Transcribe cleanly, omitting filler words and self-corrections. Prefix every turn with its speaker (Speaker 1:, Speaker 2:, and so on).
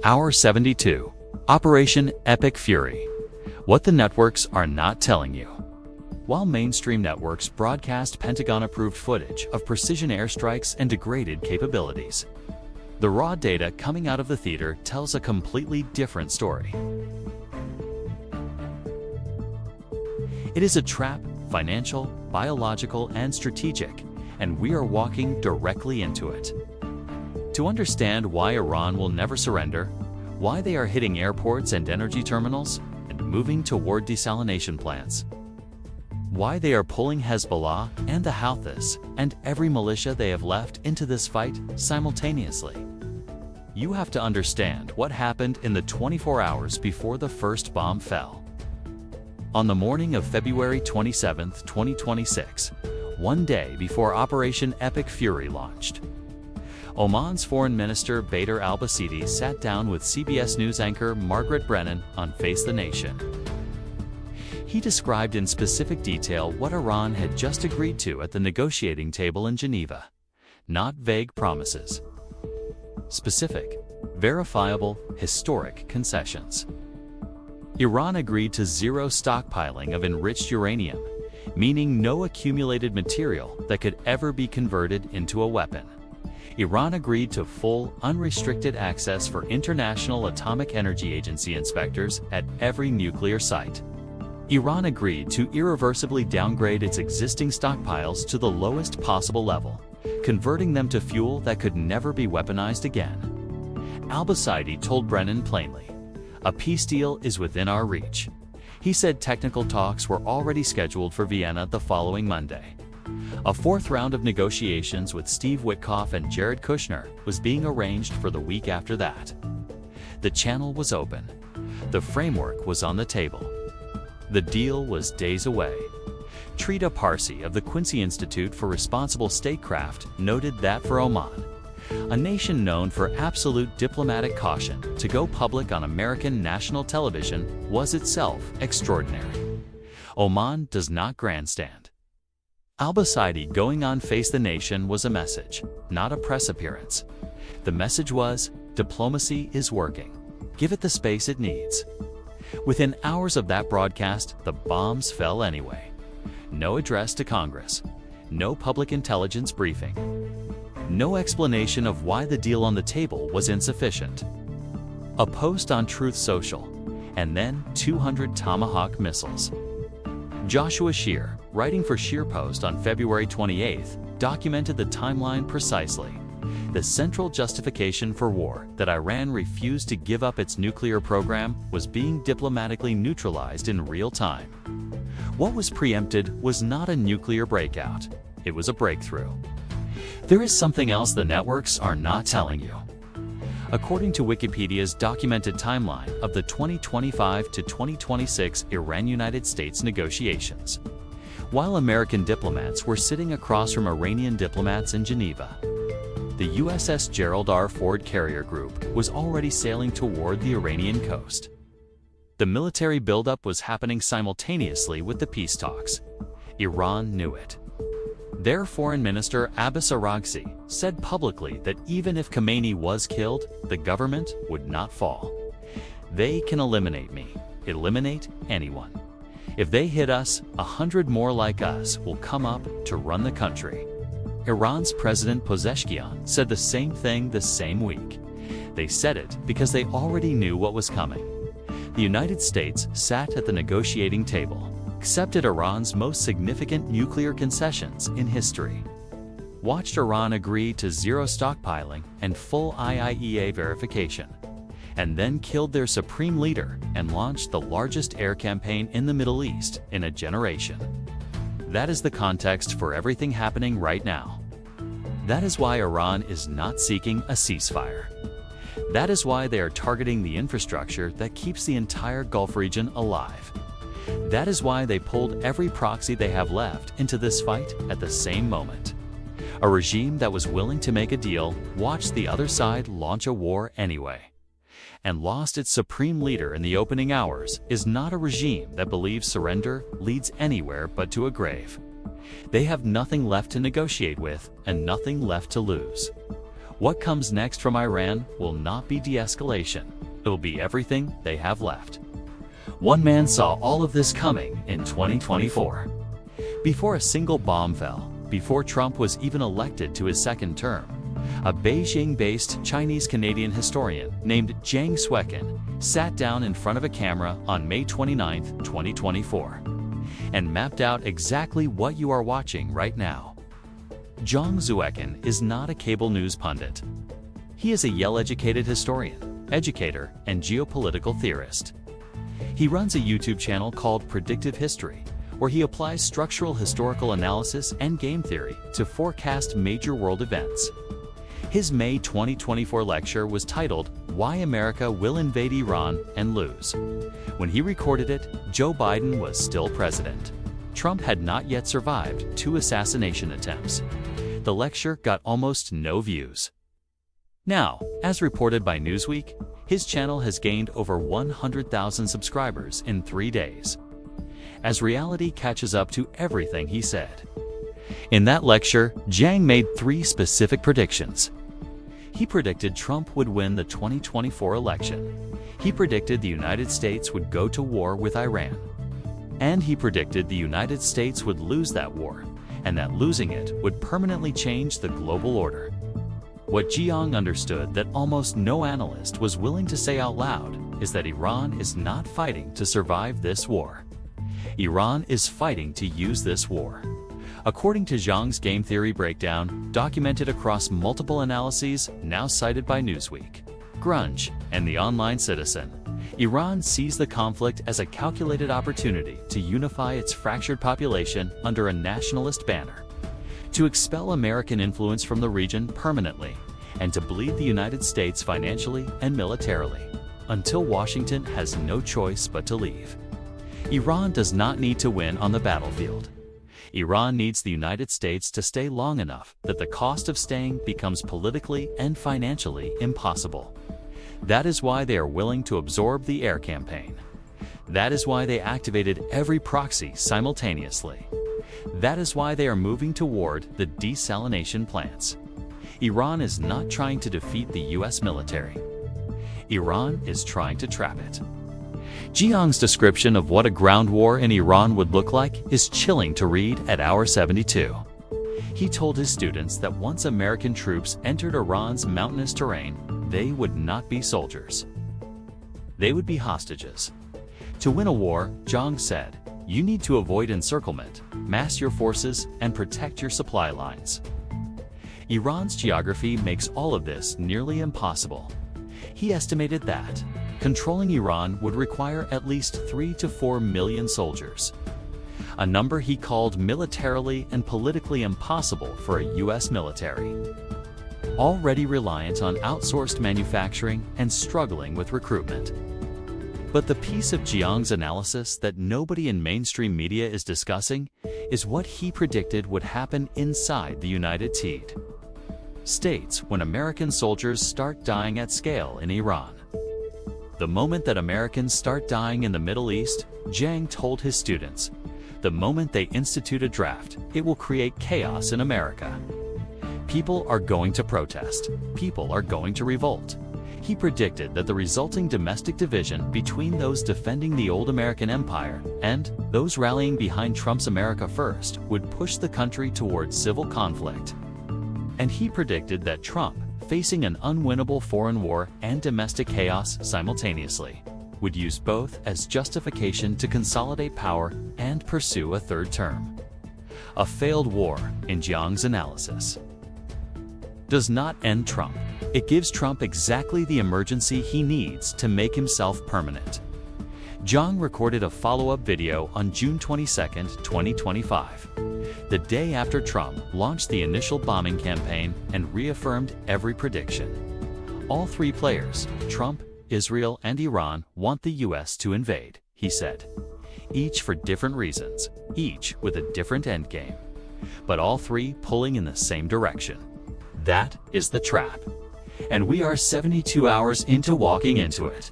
Speaker 1: Hour 72. Operation Epic Fury. What the networks are not telling you. While mainstream networks broadcast Pentagon-approved footage of precision airstrikes and degraded capabilities, the raw data coming out of the theater tells a completely different story. It is a trap, financial, biological, and strategic, and we are walking directly into it. To understand why Iran will never surrender, why they are hitting airports and energy terminals, and moving toward desalination plants, why they are pulling Hezbollah and the Houthis and every militia they have left into this fight simultaneously, you have to understand what happened in the 24 hours before the first bomb fell. On the morning of February 27, 2026, one day before Operation Epic Fury launched, Oman's Foreign Minister Bader al-Basidi sat down with CBS News anchor Margaret Brennan on Face the Nation. He described in specific detail what Iran had just agreed to at the negotiating table in Geneva. Not vague promises. Specific, verifiable, historic concessions. Iran agreed to zero stockpiling of enriched uranium, meaning no accumulated material that could ever be converted into a weapon. Iran agreed to full, unrestricted access for International Atomic Energy Agency inspectors at every nuclear site. Iran agreed to irreversibly downgrade its existing stockpiles to the lowest possible level, converting them to fuel that could never be weaponized again. Al-Basidi told Brennan plainly, "A peace deal is within our reach." He said technical talks were already scheduled for Vienna the following Monday. A fourth round of negotiations with Steve Witkoff and Jared Kushner was being arranged for the week after that. The channel was open. The framework was on the table. The deal was days away. Trita Parsi of the Quincy Institute for Responsible Statecraft noted that for Oman, a nation known for absolute diplomatic caution, to go public on American national television was itself extraordinary. Oman does not grandstand. Al-Basidi going on Face the Nation was a message, not a press appearance. The message was, diplomacy is working. Give it the space it needs. Within hours of that broadcast, the bombs fell anyway. No address to Congress. No public intelligence briefing. No explanation of why the deal on the table was insufficient. A post on Truth Social, and then 200 Tomahawk missiles. Joshua Shear, writing for ShearPost on February 28th, documented the timeline precisely. The central justification for war, that Iran refused to give up its nuclear program, was being diplomatically neutralized in real time. What was preempted was not a nuclear breakout. It was a breakthrough. There is something else the networks are not telling you. According to Wikipedia's documented timeline of the 2025 to 2026 Iran-United States negotiations, while American diplomats were sitting across from Iranian diplomats in Geneva, the USS Gerald R. Ford carrier group was already sailing toward the Iranian coast. The military buildup was happening simultaneously with the peace talks. Iran knew it. Their foreign minister Abbas Araghchi said publicly that even if Khamenei was killed, the government would not fall. They can eliminate me, eliminate anyone. If they hit us, 100 more like us will come up to run the country. Iran's President Pezeshkian said the same thing the same week. They said it because they already knew what was coming. The United States sat at the negotiating table, accepted Iran's most significant nuclear concessions in history, watched Iran agree to zero stockpiling and full IAEA verification, and then killed their supreme leader and launched the largest air campaign in the Middle East in a generation. That is the context for everything happening right now. That is why Iran is not seeking a ceasefire. That is why they are targeting the infrastructure that keeps the entire Gulf region alive. That is why they pulled every proxy they have left into this fight at the same moment. A regime that was willing to make a deal watched the other side launch a war anyway, and lost its supreme leader in the opening hours is not a regime that believes surrender leads anywhere but to a grave. They have nothing left to negotiate with and nothing left to lose. What comes next from Iran will not be de-escalation. It will be everything they have left. One man saw all of this coming in 2024. Before a single bomb fell, before Trump was even elected to his second term, a Beijing-based Chinese-Canadian historian named Zhang Xueqin sat down in front of a camera on May 29, 2024, and mapped out exactly what you are watching right now. Zhang Xueqin is not a cable news pundit. He is a Yale-educated historian, educator, and geopolitical theorist. He runs a YouTube channel called Predictive History, where he applies structural historical analysis and game theory to forecast major world events. His May 2024 lecture was titled, "Why America Will Invade Iran and Lose." When he recorded it, Joe Biden was still president. Trump had not yet survived 2 assassination attempts. The lecture got almost no views. Now, as reported by Newsweek, his channel has gained over 100,000 subscribers in 3 days. As reality catches up to everything he said. In that lecture, Zhang made 3 specific predictions. He predicted Trump would win the 2024 election. He predicted the United States would go to war with Iran. And he predicted the United States would lose that war, and that losing it would permanently change the global order. What Zhang understood that almost no analyst was willing to say out loud is that Iran is not fighting to survive this war. Iran is fighting to use this war. According to Zhang's game theory breakdown, documented across multiple analyses now cited by Newsweek, Grunge, and the Online Citizen, Iran sees the conflict as a calculated opportunity to unify its fractured population under a nationalist banner, to expel American influence from the region permanently, and to bleed the United States financially and militarily, until Washington has no choice but to leave. Iran does not need to win on the battlefield. Iran needs the United States to stay long enough that the cost of staying becomes politically and financially impossible. That is why they are willing to absorb the air campaign. That is why they activated every proxy simultaneously. That is why they are moving toward the desalination plants. Iran is not trying to defeat the US military. Iran is trying to trap it. Zhang's description of what a ground war in Iran would look like is chilling to read at hour 72. He told his students that once American troops entered Iran's mountainous terrain, they would not be soldiers. They would be hostages. To win a war, Zhang said, you need to avoid encirclement, mass your forces, and protect your supply lines. Iran's geography makes all of this nearly impossible. He estimated that controlling Iran would require at least 3 to 4 million soldiers, a number he called militarily and politically impossible for a US military, already reliant on outsourced manufacturing and struggling with recruitment. But the piece of Zhang's analysis that nobody in mainstream media is discussing is what he predicted would happen inside the United States when American soldiers start dying at scale in Iran. The moment that Americans start dying in the Middle East, Zhang told his students, the moment they institute a draft, it will create chaos in America. People are going to protest. People are going to revolt. He predicted that the resulting domestic division between those defending the old American empire and those rallying behind Trump's America First would push the country towards civil conflict. And he predicted that Trump, facing an unwinnable foreign war and domestic chaos simultaneously, would use both as justification to consolidate power and pursue a third term. A failed war, in Zhang's analysis, does not end Trump. It gives Trump exactly the emergency he needs to make himself permanent. Zhang recorded a follow-up video on June 22, 2025, the day after Trump launched the initial bombing campaign and reaffirmed every prediction. All 3 players, Trump, Israel, and Iran, want the US to invade, he said. Each for different reasons, each with a different endgame, but all 3 pulling in the same direction. That is the trap. And we are 72 hours into walking into it.